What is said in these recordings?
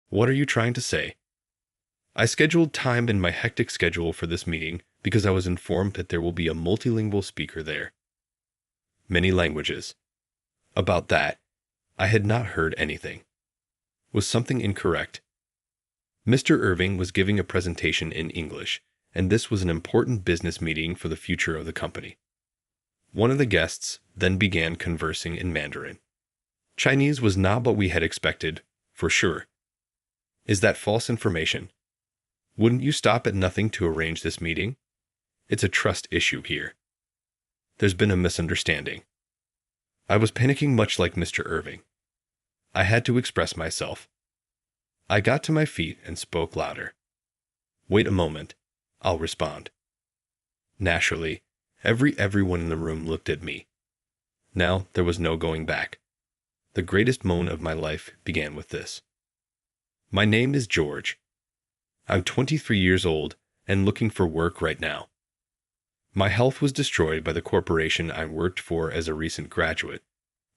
What are you trying to say? I scheduled time in my hectic schedule for this meeting because I was informed that there will be a multilingual speaker there. Many languages. About that, I had not heard anything. Was something incorrect? Mr. Irving was giving a presentation in English, and this was an important business meeting for the future of the company. One of the guests then began conversing in Mandarin. Chinese was not what we had expected, for sure. Is that false information? Wouldn't you stop at nothing to arrange this meeting? It's a trust issue here. There's been a misunderstanding. I was panicking much like Mr. Irving. I had to express myself. I got to my feet and spoke louder. Wait a moment. I'll respond. Naturally, everyone in the room looked at me. Now there was no going back. The greatest moan of my life began with this. My name is George. I'm 23 years old and looking for work right now. My health was destroyed by the corporation I worked for as a recent graduate,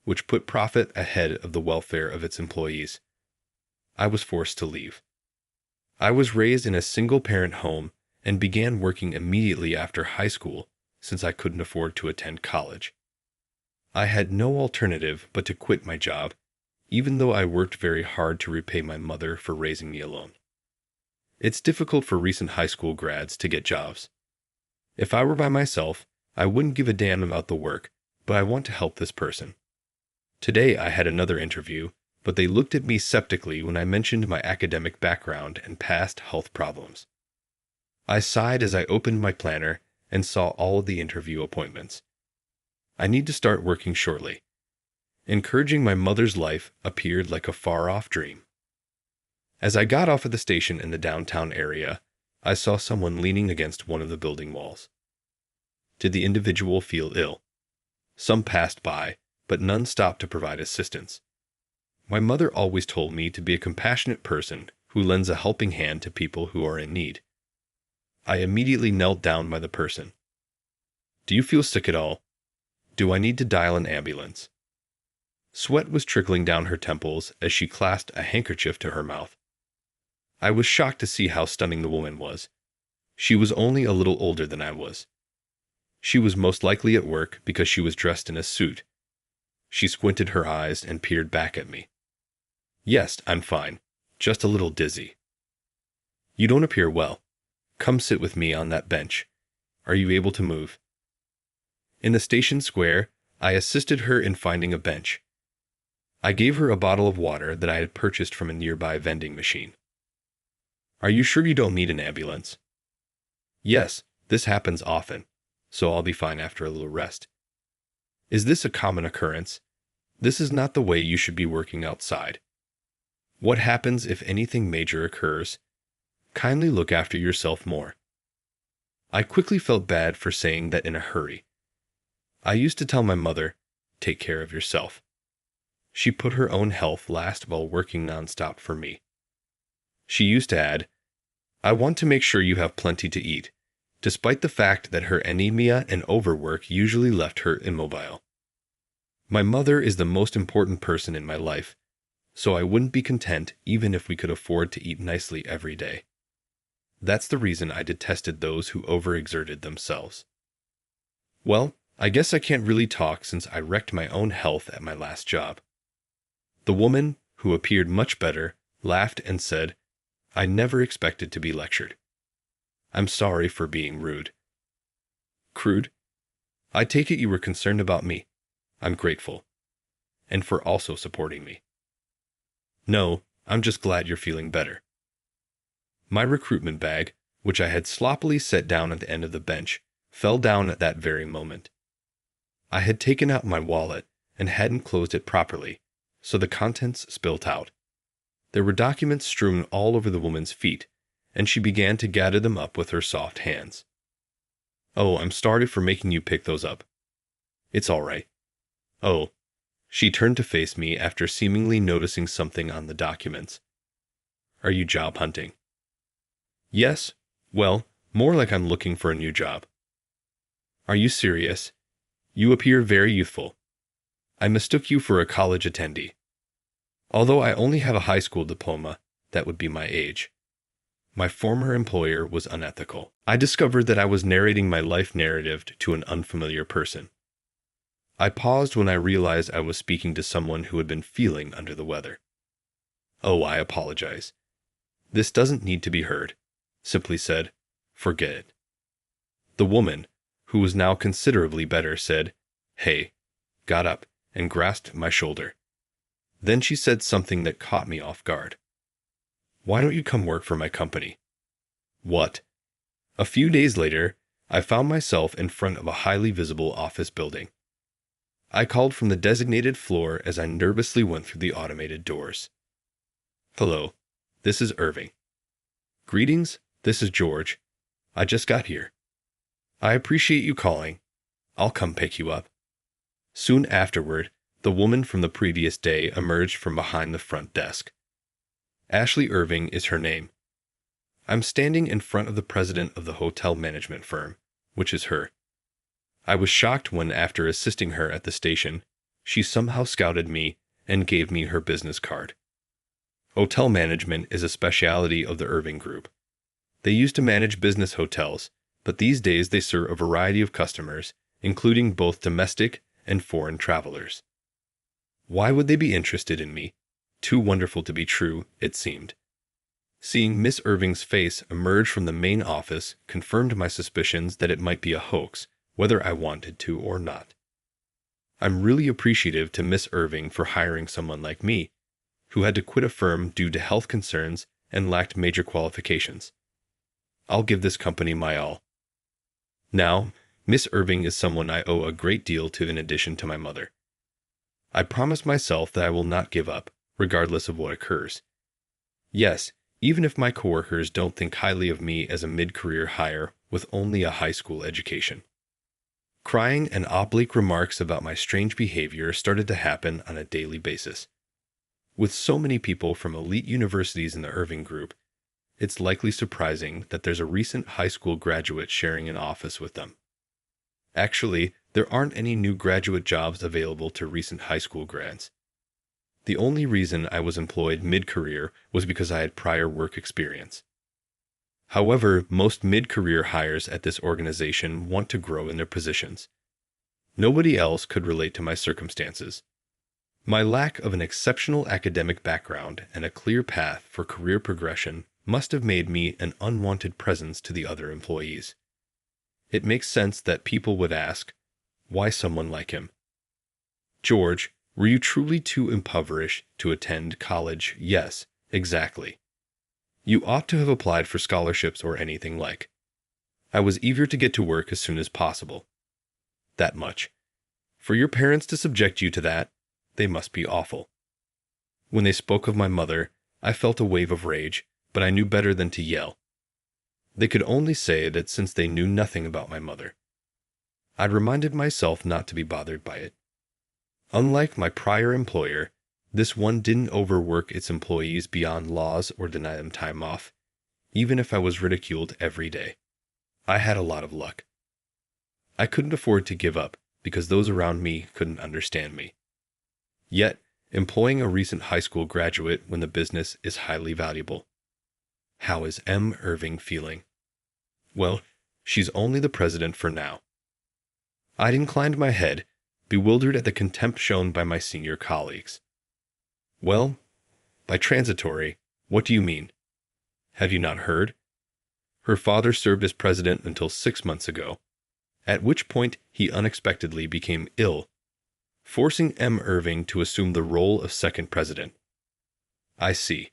which put profit ahead of the welfare of its employees. I was forced to leave. I was raised in a single-parent home and began working immediately after high school since I couldn't afford to attend college. I had no alternative but to quit my job, even though I worked very hard to repay my mother for raising me alone. It's difficult for recent high school grads to get jobs. If I were by myself, I wouldn't give a damn about the work, but I want to help this person. Today I had another interview, but they looked at me skeptically when I mentioned my academic background and past health problems. I sighed as I opened my planner and saw all of the interview appointments. I need to start working shortly. Encouraging my mother's life appeared like a far-off dream. As I got off at the station in the downtown area, I saw someone leaning against one of the building walls. Did the individual feel ill? Some passed by, but none stopped to provide assistance. My mother always told me to be a compassionate person who lends a helping hand to people who are in need. I immediately knelt down by the person. Do you feel sick at all? Do I need to dial an ambulance? Sweat was trickling down her temples as she clasped a handkerchief to her mouth. I was shocked to see how stunning the woman was. She was only a little older than I was. She was most likely at work because she was dressed in a suit. She squinted her eyes and peered back at me. Yes, I'm fine. Just a little dizzy. You don't appear well. Come sit with me on that bench. Are you able to move? In the station square, I assisted her in finding a bench. I gave her a bottle of water that I had purchased from a nearby vending machine. Are you sure you don't need an ambulance? Yes, this happens often, so I'll be fine after a little rest. Is this a common occurrence? This is not the way you should be working outside. What happens if anything major occurs? Kindly look after yourself more. I quickly felt bad for saying that in a hurry. I used to tell my mother, take care of yourself. She put her own health last while working nonstop for me. She used to add, I want to make sure you have plenty to eat, despite the fact that her anemia and overwork usually left her immobile. My mother is the most important person in my life, so I wouldn't be content even if we could afford to eat nicely every day. That's the reason I detested those who overexerted themselves. Well, I guess I can't really talk since I wrecked my own health at my last job. The woman, who appeared much better, laughed and said, I never expected to be lectured. I'm sorry for being rude. Crude? I take it you were concerned about me. I'm grateful. And for also supporting me. No, I'm just glad you're feeling better. My recruitment bag, which I had sloppily set down at the end of the bench, fell down at that very moment. I had taken out my wallet and hadn't closed it properly, so the contents spilt out. There were documents strewn all over the woman's feet, and she began to gather them up with her soft hands. Oh, I'm sorry for making you pick those up. It's all right. Oh. She turned to face me after seemingly noticing something on the documents. Are you job hunting? Yes. Well, more like I'm looking for a new job. Are you serious? You appear very youthful. I mistook you for a college attendee. Although I only have a high school diploma, that would be my age. My former employer was unethical. I discovered that I was narrating my life narrative to an unfamiliar person. I paused when I realized I was speaking to someone who had been feeling under the weather. "Oh, I apologize. This doesn't need to be heard," simply said. "Forget it." The woman, who was now considerably better, said, "Hey," got up, and grasped my shoulder. Then she said something that caught me off guard. "Why don't you come work for my company?" What? A few days later, I found myself in front of a highly visible office building. I called from the designated floor as I nervously went through the automated doors. "Hello, this is Irving." "Greetings, this is George. I just got here." "I appreciate you calling. I'll come pick you up." Soon afterward, the woman from the previous day emerged from behind the front desk. Ashley Irving is her name. I'm standing in front of the president of the hotel management firm, which is her. I was shocked when, after assisting her at the station, she somehow scouted me and gave me her business card. Hotel management is a specialty of the Irving Group. They used to manage business hotels, but these days they serve a variety of customers, including both domestic and foreign travelers. Why would they be interested in me? Too wonderful to be true, it seemed. Seeing Miss Irving's face emerge from the main office confirmed my suspicions that it might be a hoax, whether I wanted to or not. I'm really appreciative to Miss Irving for hiring someone like me, who had to quit a firm due to health concerns and lacked major qualifications. I'll give this company my all. Now, Miss Irving is someone I owe a great deal to in addition to my mother. I promise myself that I will not give up, regardless of what occurs. Yes, even if my coworkers don't think highly of me as a mid-career hire with only a high school education. Crying and oblique remarks about my strange behavior started to happen on a daily basis. With so many people from elite universities in the Irving Group, it's likely surprising that there's a recent high school graduate sharing an office with them. Actually, there aren't any new graduate jobs available to recent high school grads. The only reason I was employed mid-career was because I had prior work experience. However, most mid-career hires at this organization want to grow in their positions. Nobody else could relate to my circumstances. My lack of an exceptional academic background and a clear path for career progression must have made me an unwanted presence to the other employees. It makes sense that people would ask, why someone like him? "George, were you truly too impoverished to attend college?" "Yes, exactly. You ought to have applied for scholarships or anything like. I was eager to get to work as soon as possible." "That much. For your parents to subject you to that, they must be awful." When they spoke of my mother, I felt a wave of rage, but I knew better than to yell. They could only say that since they knew nothing about my mother. I'd reminded myself not to be bothered by it. Unlike my prior employer, this one didn't overwork its employees beyond laws or deny them time off, even if I was ridiculed every day. I had a lot of luck. I couldn't afford to give up because those around me couldn't understand me. Yet, employing a recent high school graduate when the business is highly valuable. How is M. Irving feeling? Well, she's only the president for now. I'd inclined my head, bewildered at the contempt shown by my senior colleagues. "Well, by transitory, what do you mean? Have you not heard? Her father served as president until 6 months ago, at which point he unexpectedly became ill, forcing M. Irving to assume the role of second president." "I see.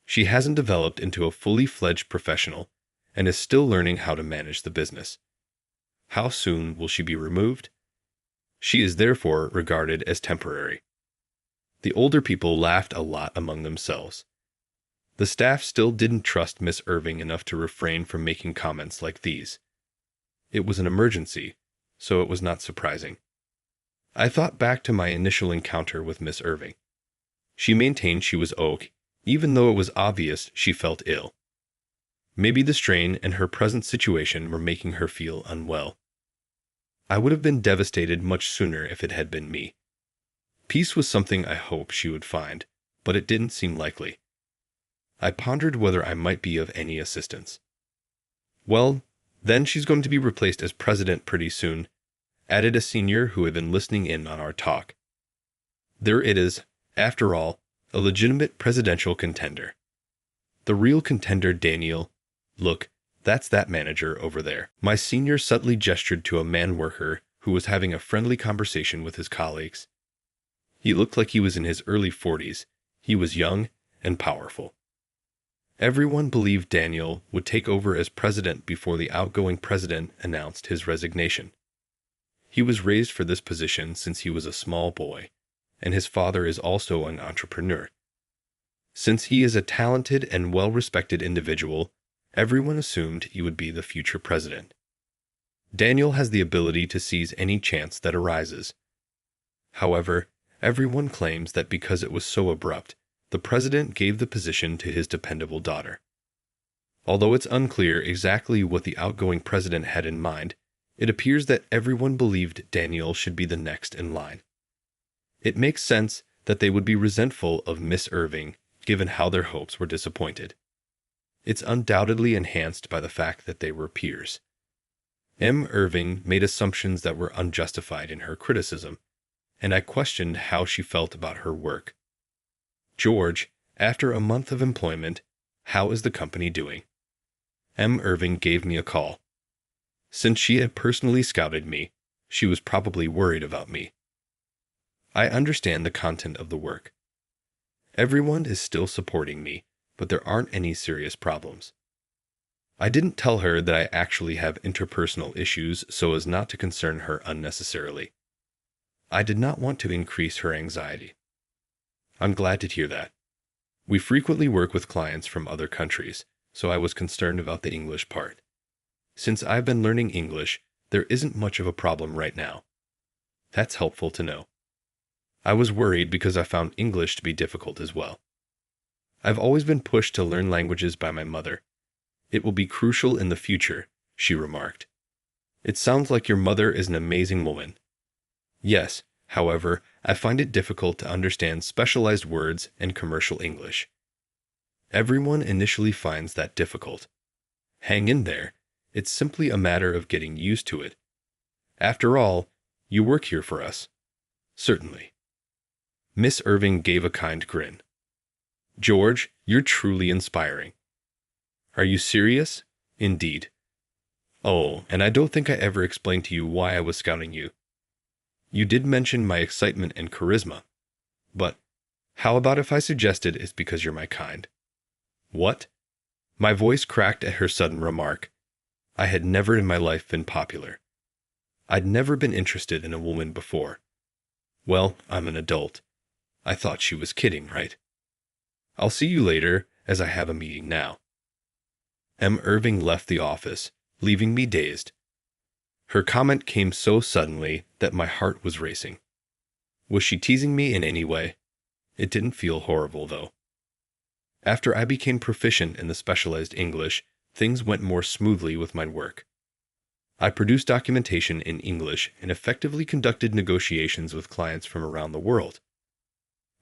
She hasn't developed into a fully fledged professional and is still learning how to manage the business. How soon will she be removed?" "She is therefore regarded as temporary." The older people laughed a lot among themselves. The staff still didn't trust Miss Irving enough to refrain from making comments like these. It was an emergency, so it was not surprising. I thought back to my initial encounter with Miss Irving. She maintained she was okay, even though it was obvious she felt ill. Maybe the strain and her present situation were making her feel unwell. I would have been devastated much sooner if it had been me. Peace was something I hoped she would find, but it didn't seem likely. I pondered whether I might be of any assistance. Well, then she's going to be replaced as president pretty soon, added a senior who had been listening in on our talk. There it is, after all, a legitimate presidential contender. The real contender, Daniel. Look, that's that manager over there. My senior subtly gestured to a man worker who was having a friendly conversation with his colleagues. He looked like he was in his early 40s. He was young and powerful. Everyone believed Daniel would take over as president before the outgoing president announced his resignation. He was raised for this position since he was a small boy, and his father is also an entrepreneur. Since he is a talented and well-respected individual, everyone assumed he would be the future president. Daniel has the ability to seize any chance that arises. However, everyone claims that because it was so abrupt, the president gave the position to his dependable daughter. Although it's unclear exactly what the outgoing president had in mind, it appears that everyone believed Daniel should be the next in line. It makes sense that they would be resentful of Miss Irving, given how their hopes were disappointed. It's undoubtedly enhanced by the fact that they were peers. M. Irving made assumptions that were unjustified in her criticism, and I questioned how she felt about her work. George, after a month of employment, how is the company doing? M. Irving gave me a call. Since she had personally scouted me, she was probably worried about me. I understand the content of the work. Everyone is still supporting me, but there aren't any serious problems. I didn't tell her that I actually have interpersonal issues so as not to concern her unnecessarily. I did not want to increase her anxiety. I'm glad to hear that. We frequently work with clients from other countries, so I was concerned about the English part. Since I've been learning English, there isn't much of a problem right now. That's helpful to know. I was worried because I found English to be difficult as well. I've always been pushed to learn languages by my mother. It will be crucial in the future, she remarked. It sounds like your mother is an amazing woman. Yes, however, I find it difficult to understand specialized words and commercial English. Everyone initially finds that difficult. Hang in there. It's simply a matter of getting used to it. After all, you work here for us. Certainly. Miss Irving gave a kind grin. George, you're truly inspiring. Are you serious? Indeed. Oh, and I don't think I ever explained to you why I was scouting you. You did mention my excitement and charisma. But how about if I suggested it's because you're my kind? What? My voice cracked at her sudden remark. I had never in my life been popular. I'd never been interested in a woman before. Well, I'm an adult. I thought she was kidding, right? I'll see you later, as I have a meeting now. M. Irving left the office, leaving me dazed. Her comment came so suddenly that my heart was racing. Was she teasing me in any way? It didn't feel horrible, though. After I became proficient in the specialized English, things went more smoothly with my work. I produced documentation in English and effectively conducted negotiations with clients from around the world.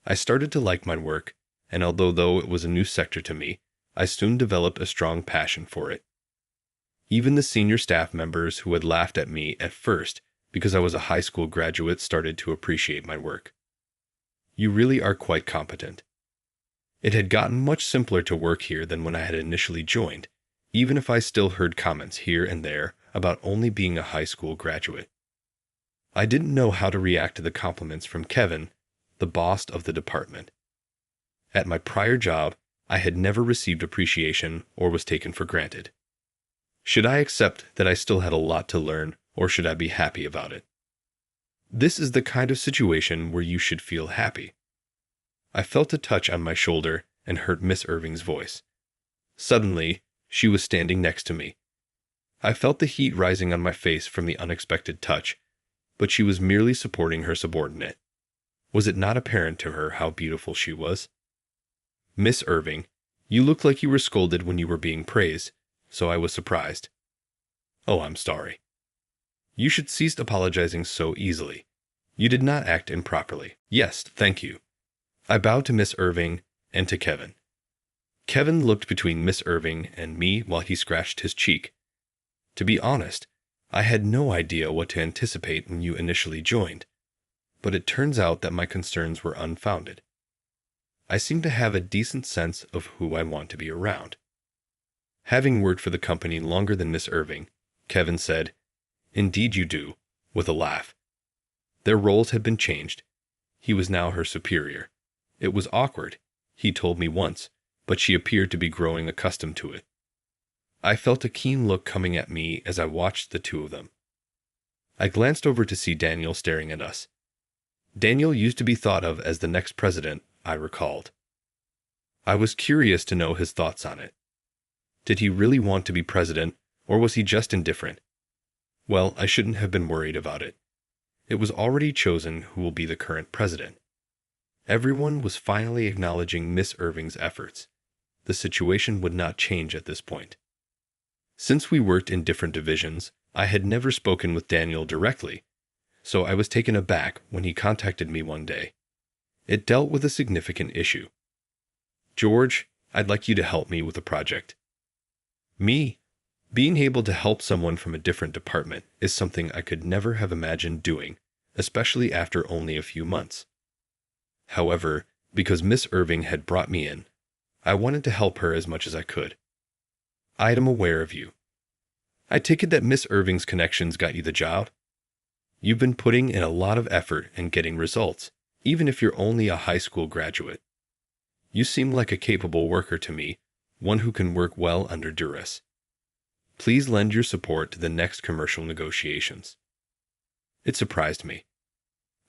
I started to like my work, and although it was a new sector to me, I soon developed a strong passion for it. Even the senior staff members who had laughed at me at first because I was a high school graduate started to appreciate my work. You really are quite competent. It had gotten much simpler to work here than when I had initially joined, even if I still heard comments here and there about only being a high school graduate. I didn't know how to react to the compliments from Kevin, the boss of the department. At my prior job, I had never received appreciation or was taken for granted. Should I accept that I still had a lot to learn, or should I be happy about it? This is the kind of situation where you should feel happy. I felt a touch on my shoulder and heard Miss Irving's voice. Suddenly, she was standing next to me. I felt the heat rising on my face from the unexpected touch, but she was merely supporting her subordinate. Was it not apparent to her how beautiful she was? Miss Irving, you looked like you were scolded when you were being praised, so I was surprised. Oh, I'm sorry. You should cease apologizing so easily. You did not act improperly. Yes, thank you. I bowed to Miss Irving and to Kevin. Kevin looked between Miss Irving and me while he scratched his cheek. To be honest, I had no idea what to anticipate when you initially joined, but it turns out that my concerns were unfounded. I seem to have a decent sense of who I want to be around. Having worked for the company longer than Miss Irving, Kevin said, "Indeed you do," with a laugh. Their roles had been changed. He was now her superior. It was awkward, he told me once, but she appeared to be growing accustomed to it. I felt a keen look coming at me as I watched the two of them. I glanced over to see Daniel staring at us. Daniel used to be thought of as the next president, I recalled. I was curious to know his thoughts on it. Did he really want to be president, or was he just indifferent? Well, I shouldn't have been worried about it. It was already chosen who will be the current president. Everyone was finally acknowledging Miss Irving's efforts. The situation would not change at this point. Since we worked in different divisions, I had never spoken with Daniel directly, so I was taken aback when he contacted me one day. It dealt with a significant issue. "George, I'd like you to help me with a project." Me? Being able to help someone from a different department is something I could never have imagined doing, especially after only a few months. However, because Miss Irving had brought me in, I wanted to help her as much as I could. "I am aware of you. I take it that Miss Irving's connections got you the job? You've been putting in a lot of effort and getting results, even if you're only a high school graduate. You seem like a capable worker to me, one who can work well under duress. Please lend your support to the next commercial negotiations." It surprised me.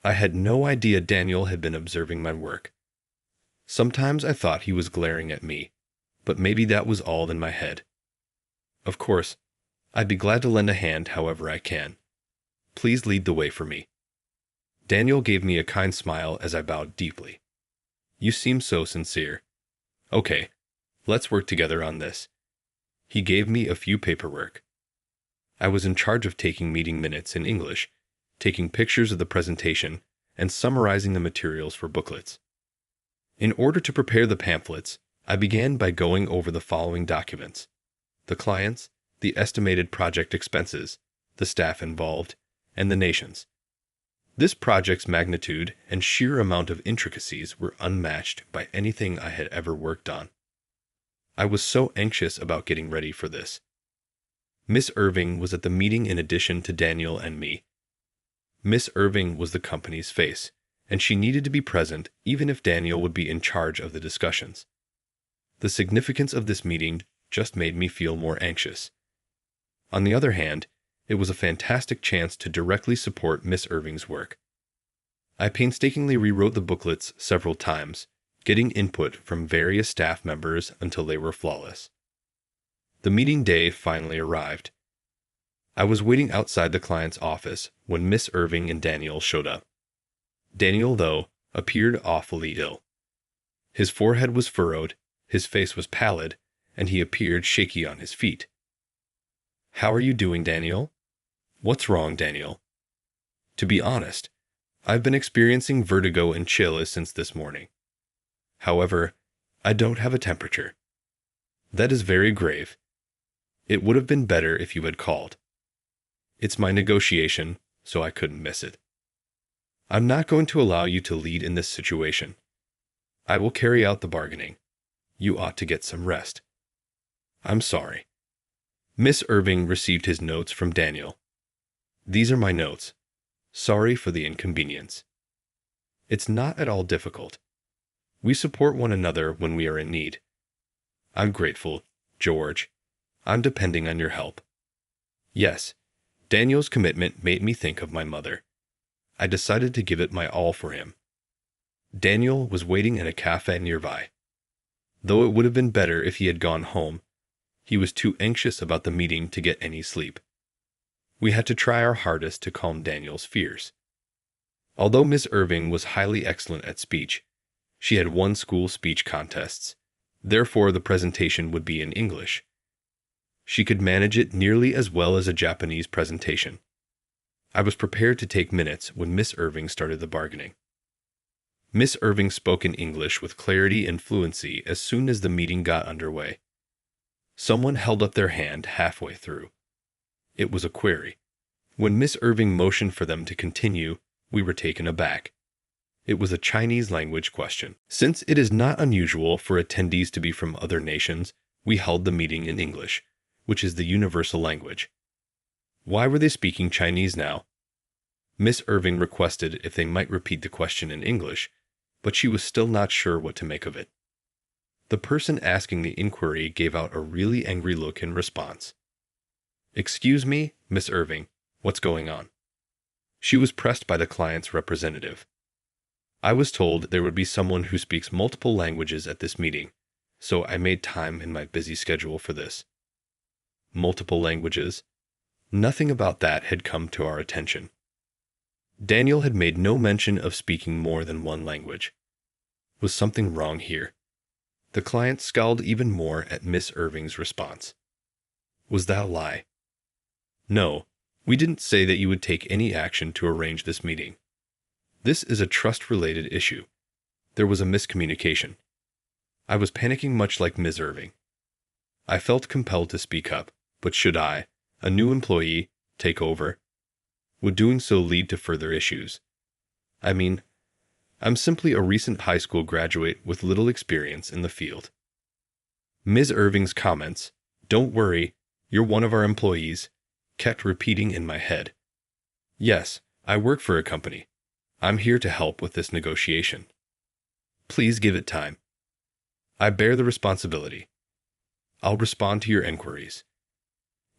I had no idea Daniel had been observing my work. Sometimes I thought he was glaring at me, but maybe that was all in my head. Of course, I'd be glad to lend a hand however I can. Please lead the way for me. Daniel gave me a kind smile as I bowed deeply. You seem so sincere. Okay, let's work together on this. He gave me a few paperwork. I was in charge of taking meeting minutes in English, taking pictures of the presentation, and summarizing the materials for booklets. In order to prepare the pamphlets, I began by going over the following documents: the clients, the estimated project expenses, the staff involved, and the nations. This project's magnitude and sheer amount of intricacies were unmatched by anything I had ever worked on. I was so anxious about getting ready for this. Miss Irving was at the meeting in addition to Daniel and me. Miss Irving was the company's face, and she needed to be present even if Daniel would be in charge of the discussions. The significance of this meeting just made me feel more anxious. On the other hand, it was a fantastic chance to directly support Miss Irving's work. I painstakingly rewrote the booklets several times, getting input from various staff members until they were flawless. The meeting day finally arrived. I was waiting outside the client's office when Miss Irving and Daniel showed up. Daniel, though, appeared awfully ill. His forehead was furrowed, his face was pallid, and he appeared shaky on his feet. "How are you doing, Daniel?" "What's wrong, Daniel?" "To be honest, I've been experiencing vertigo and chills since this morning. However, I don't have a temperature." "That is very grave. It would have been better if you had called. It's my negotiation, so I couldn't miss it. I'm not going to allow you to lead in this situation. I will carry out the bargaining. You ought to get some rest." "I'm sorry." Miss Irving received his notes from Daniel. "These are my notes. Sorry for the inconvenience. It's not at all difficult. We support one another when we are in need. I'm grateful, George. I'm depending on your help." Yes, Daniel's commitment made me think of my mother. I decided to give it my all for him. Daniel was waiting in a cafe nearby. Though it would have been better if he had gone home, he was too anxious about the meeting to get any sleep. We had to try our hardest to calm Daniel's fears. Although Miss Irving was highly excellent at speech, she had won school speech contests. Therefore, the presentation would be in English. She could manage it nearly as well as a Japanese presentation. I was prepared to take minutes when Miss Irving started the bargaining. Miss Irving spoke in English with clarity and fluency as soon as the meeting got underway. Someone held up their hand halfway through. It was a query. When Miss Irving motioned for them to continue, we were taken aback. It was a Chinese language question. Since it is not unusual for attendees to be from other nations, we held the meeting in English, which is the universal language. Why were they speaking Chinese now? Miss Irving requested if they might repeat the question in English, but she was still not sure what to make of it. The person asking the inquiry gave out a really angry look in response. "Excuse me, Miss Irving, what's going on?" She was pressed by the client's representative. I was told there would be someone who speaks multiple languages at this meeting, so I made time in my busy schedule for this. Multiple languages? Nothing about that had come to our attention. Daniel had made no mention of speaking more than one language. Was something wrong here? The client scowled even more at Miss Irving's response. Was that a lie? No, we didn't say that you would take any action to arrange this meeting. This is a trust-related issue. There was a miscommunication. I was panicking much like Ms. Irving. I felt compelled to speak up, but should I, a new employee, take over? Would doing so lead to further issues? I mean, I'm simply a recent high school graduate with little experience in the field. Ms. Irving's comments, "Don't worry, you're one of our employees," kept repeating in my head. Yes, I work for a company. I'm here to help with this negotiation. Please give it time. I bear the responsibility. I'll respond to your inquiries.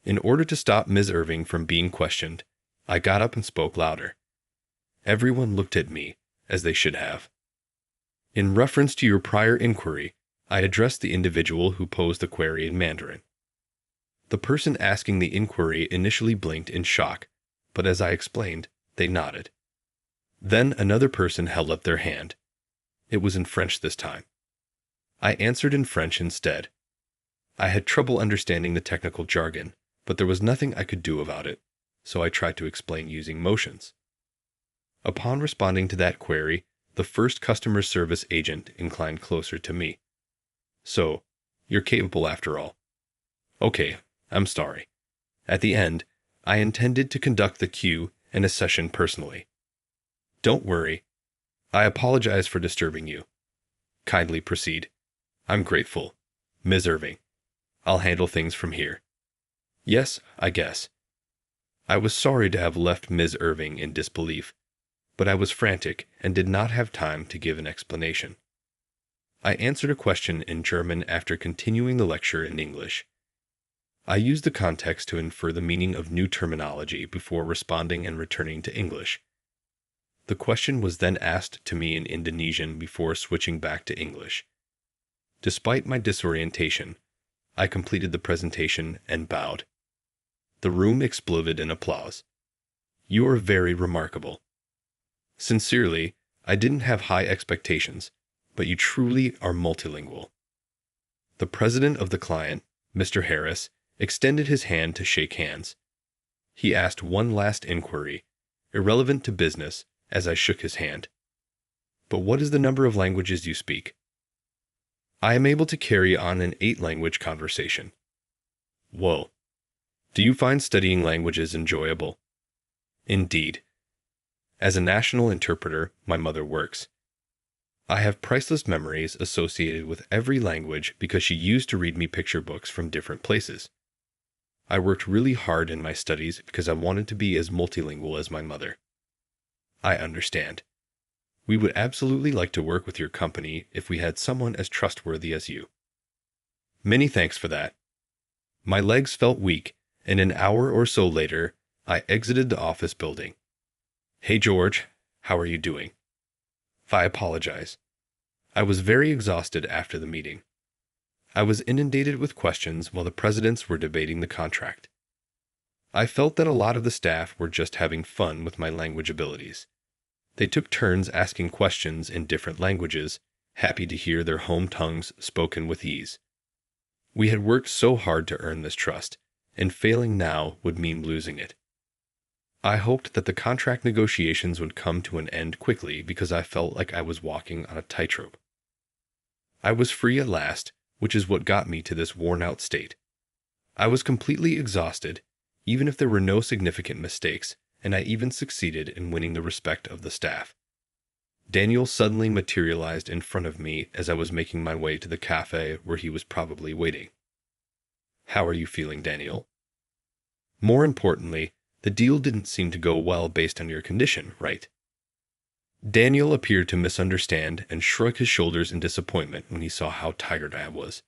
In order to stop Ms. Irving from being questioned, I got up and spoke louder. Everyone looked at me, as they should have. In reference to your prior inquiry, I addressed the individual who posed the query in Mandarin. The person asking the inquiry initially blinked in shock, but as I explained, they nodded. Then another person held up their hand. It was in French this time. I answered in French instead. I had trouble understanding the technical jargon, but there was nothing I could do about it, so I tried to explain using motions. Upon responding to that query, the first customer service agent inclined closer to me. "So, you're capable after all." "Okay, I'm sorry. At the end, I intended to conduct the queue and a session personally." "Don't worry. I apologize for disturbing you. Kindly proceed. I'm grateful. Ms. Irving. I'll handle things from here." "Yes, I guess." I was sorry to have left Ms. Irving in disbelief, but I was frantic and did not have time to give an explanation. I answered a question in German after continuing the lecture in English. I used the context to infer the meaning of new terminology before responding and returning to English. The question was then asked to me in Indonesian before switching back to English. Despite my disorientation, I completed the presentation and bowed. The room exploded in applause. "You are very remarkable." Sincerely, I didn't have high expectations, but you truly are multilingual. The president of the client, Mr. Harris, extended his hand to shake hands. He asked one last inquiry, irrelevant to business, as I shook his hand. "But what is the number of languages you speak?" "I am able to carry on an 8-language conversation." "Whoa. Do you find studying languages enjoyable?" "Indeed. As a national interpreter, my mother works. I have priceless memories associated with every language because she used to read me picture books from different places. I worked really hard in my studies because I wanted to be as multilingual as my mother." "I understand. We would absolutely like to work with your company if we had someone as trustworthy as you." "Many thanks for that." My legs felt weak, and an hour or so later, I exited the office building. "Hey George, how are you doing?" I apologize. I was very exhausted after the meeting. I was inundated with questions while the presidents were debating the contract. I felt that a lot of the staff were just having fun with my language abilities. They took turns asking questions in different languages, happy to hear their home tongues spoken with ease. We had worked so hard to earn this trust, and failing now would mean losing it. I hoped that the contract negotiations would come to an end quickly because I felt like I was walking on a tightrope. I was free at last, which is what got me to this worn-out state. I was completely exhausted, even if there were no significant mistakes, and I even succeeded in winning the respect of the staff. Daniel suddenly materialized in front of me as I was making my way to the cafe where he was probably waiting. "How are you feeling, Daniel?" "More importantly, the deal didn't seem to go well based on your condition, right?" Daniel appeared to misunderstand and shrugged his shoulders in disappointment when he saw how tired I was.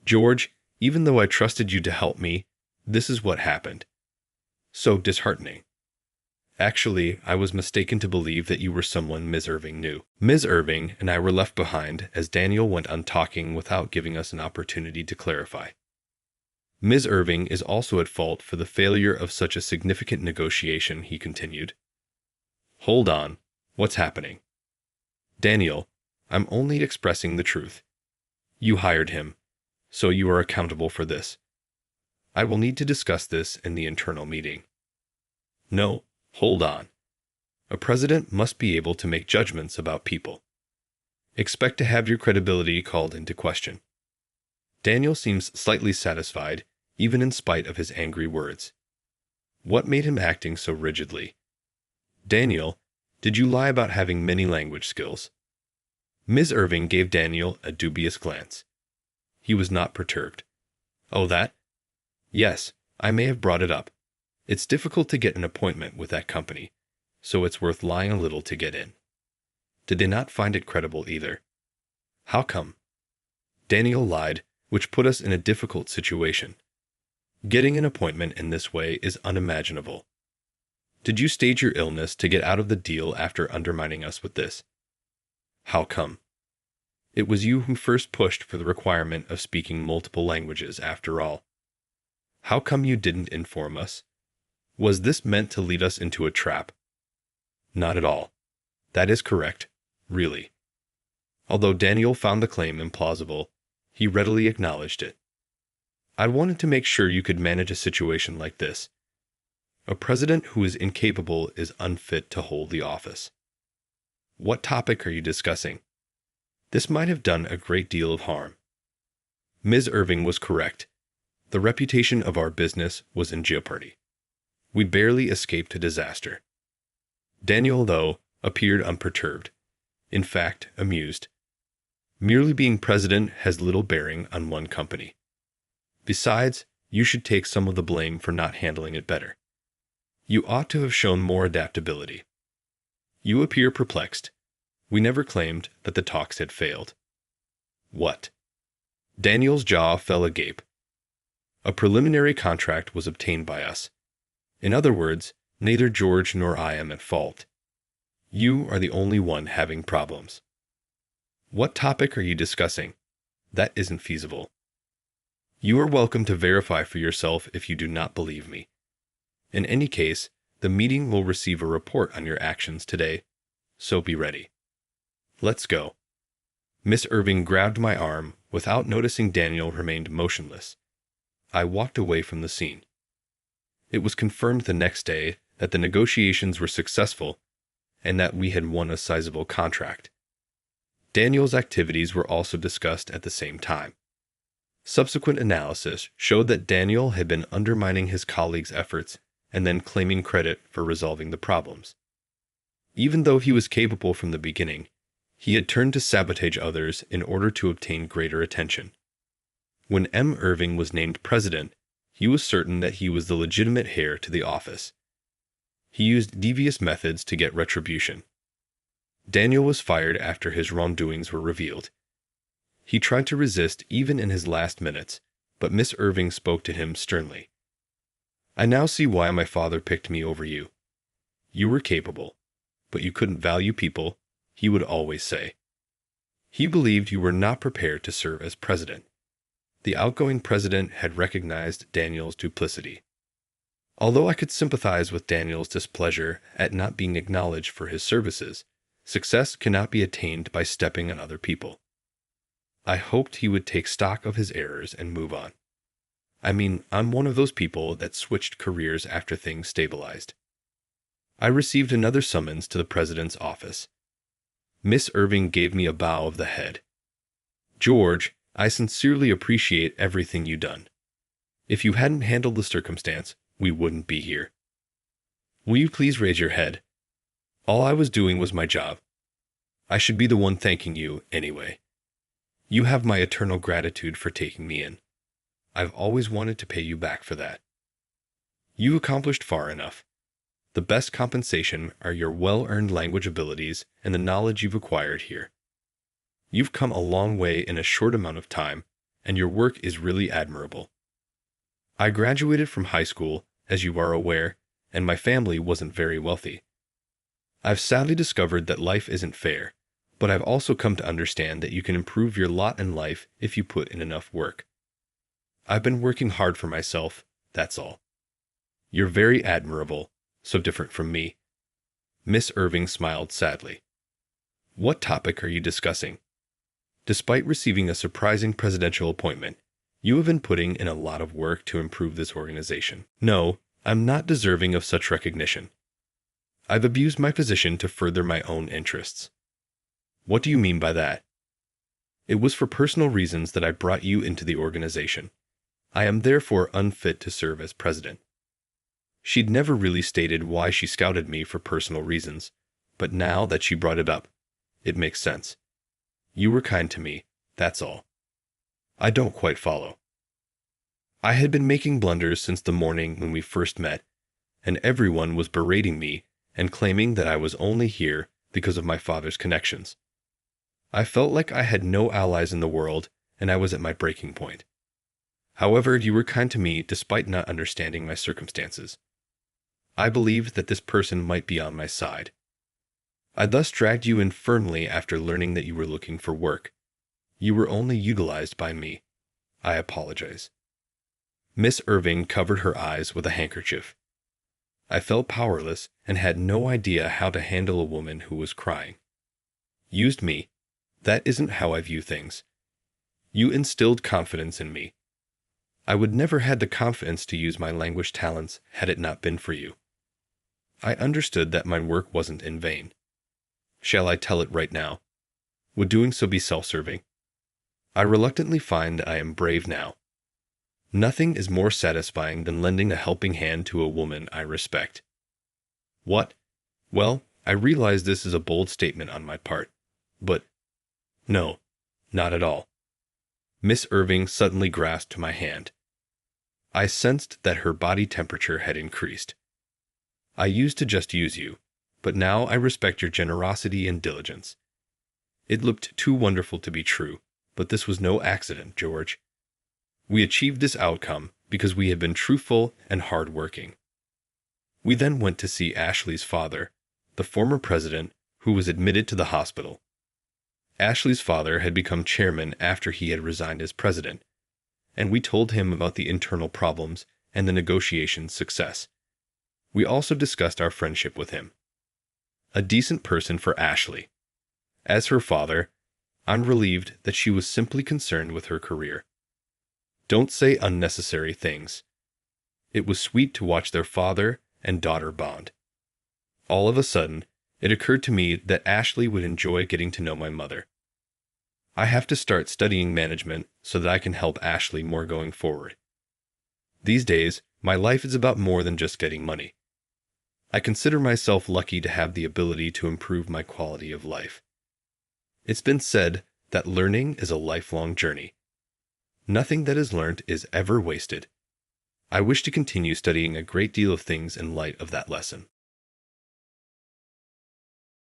"George, even though I trusted you to help me, this is what happened. So disheartening. Actually, I was mistaken to believe that you were someone Ms. Irving knew." Ms. Irving and I were left behind as Daniel went on talking without giving us an opportunity to clarify. "Ms. Irving is also at fault for the failure of such a significant negotiation," he continued. "Hold on. What's happening?" "Daniel, I'm only expressing the truth. You hired him, so you are accountable for this. I will need to discuss this in the internal meeting." "No, hold on. A president must be able to make judgments about people. Expect to have your credibility called into question." Daniel seems slightly satisfied, even in spite of his angry words. What made him acting so rigidly? "Daniel, did you lie about having many language skills?" Ms. Irving gave Daniel a dubious glance. He was not perturbed. "Oh, that? Yes, I may have brought it up. It's difficult to get an appointment with that company, so it's worth lying a little to get in." Did they not find it credible either? How come? Daniel lied, which put us in a difficult situation. Getting an appointment in this way is unimaginable. Did you stage your illness to get out of the deal after undermining us with this? How come? It was you who first pushed for the requirement of speaking multiple languages, after all. How come you didn't inform us? Was this meant to lead us into a trap? Not at all. That is correct, really. Although Daniel found the claim implausible, he readily acknowledged it. I wanted to make sure you could manage a situation like this. A president who is incapable is unfit to hold the office. What topic are you discussing? This might have done a great deal of harm. Ms. Irving was correct. The reputation of our business was in jeopardy. We barely escaped a disaster. Daniel, though, appeared unperturbed. In fact, amused. Merely being president has little bearing on one company. Besides, you should take some of the blame for not handling it better. You ought to have shown more adaptability. You appear perplexed. We never claimed that the talks had failed. What? Daniel's jaw fell agape. A preliminary contract was obtained by us. In other words, neither George nor I am at fault. You are the only one having problems. What topic are you discussing? That isn't feasible. You are welcome to verify for yourself if you do not believe me. In any case, the meeting will receive a report on your actions today, so be ready. Let's go. Miss Irving grabbed my arm without noticing Daniel remained motionless. I walked away from the scene. It was confirmed the next day that the negotiations were successful and that we had won a sizable contract. Daniel's activities were also discussed at the same time. Subsequent analysis showed that Daniel had been undermining his colleagues' efforts and then claiming credit for resolving the problems. Even though he was capable from the beginning, he had turned to sabotage others in order to obtain greater attention. When M. Irving was named president, he was certain that he was the legitimate heir to the office. He used devious methods to get retribution. Daniel was fired after his wrongdoings were revealed. He tried to resist even in his last minutes, but Miss Irving spoke to him sternly. "I now see why my father picked me over you. You were capable, but you couldn't value people," he would always say. He believed you were not prepared to serve as president. The outgoing president had recognized Daniel's duplicity. Although I could sympathize with Daniel's displeasure at not being acknowledged for his services, success cannot be attained by stepping on other people. I hoped he would take stock of his errors and move on. I mean, I'm one of those people that switched careers after things stabilized. I received another summons to the president's office. Miss Irving gave me a bow of the head. George, I sincerely appreciate everything you've done. If you hadn't handled the circumstance, we wouldn't be here. Will you please raise your head? All I was doing was my job. I should be the one thanking you, anyway. You have my eternal gratitude for taking me in. I've always wanted to pay you back for that. You accomplished far enough. The best compensation are your well-earned language abilities and the knowledge you've acquired here. You've come a long way in a short amount of time, and your work is really admirable. I graduated from high school, as you are aware, and my family wasn't very wealthy. I've sadly discovered that life isn't fair, but I've also come to understand that you can improve your lot in life if you put in enough work. I've been working hard for myself, that's all. You're very admirable, so different from me. Miss Irving smiled sadly. What topic are you discussing? Despite receiving a surprising presidential appointment, you have been putting in a lot of work to improve this organization. No, I'm not deserving of such recognition. I've abused my position to further my own interests. What do you mean by that? It was for personal reasons that I brought you into the organization. I am therefore unfit to serve as president. She'd never really stated why she scouted me for personal reasons, but now that she brought it up, it makes sense. You were kind to me, that's all. I don't quite follow. I had been making blunders since the morning when we first met, and everyone was berating me and claiming that I was only here because of my father's connections. I felt like I had no allies in the world, and I was at my breaking point. However, you were kind to me despite not understanding my circumstances. I believed that this person might be on my side. I thus dragged you in firmly after learning that you were looking for work. You were only utilized by me. I apologize. Miss Irving covered her eyes with a handkerchief. I felt powerless and had no idea how to handle a woman who was crying. Used me. That isn't how I view things. You instilled confidence in me. I would never had the confidence to use my language talents had it not been for you. I understood that my work wasn't in vain. Shall I tell it right now? Would doing so be self-serving? I reluctantly find that I am brave now. Nothing is more satisfying than lending a helping hand to a woman I respect. What? Well, I realize this is a bold statement on my part, but no, not at all. Miss Irving suddenly grasped my hand. I sensed that her body temperature had increased. I used to just use you, but now I respect your generosity and diligence. It looked too wonderful to be true, but this was no accident, George. We achieved this outcome because we had been truthful and hard-working. We then went to see Ashley's father, the former president, who was admitted to the hospital. Ashley's father had become chairman after he had resigned as president, and we told him about the internal problems and the negotiation's success. We also discussed our friendship with him. A decent person for Ashley. As her father, I'm relieved that she was simply concerned with her career. Don't say unnecessary things. It was sweet to watch their father and daughter bond. All of a sudden, it occurred to me that Ashley would enjoy getting to know my mother. I have to start studying management so that I can help Ashley more going forward. These days, my life is about more than just getting money. I consider myself lucky to have the ability to improve my quality of life. It's been said that learning is a lifelong journey. Nothing that is learned is ever wasted. I wish to continue studying a great deal of things in light of that lesson.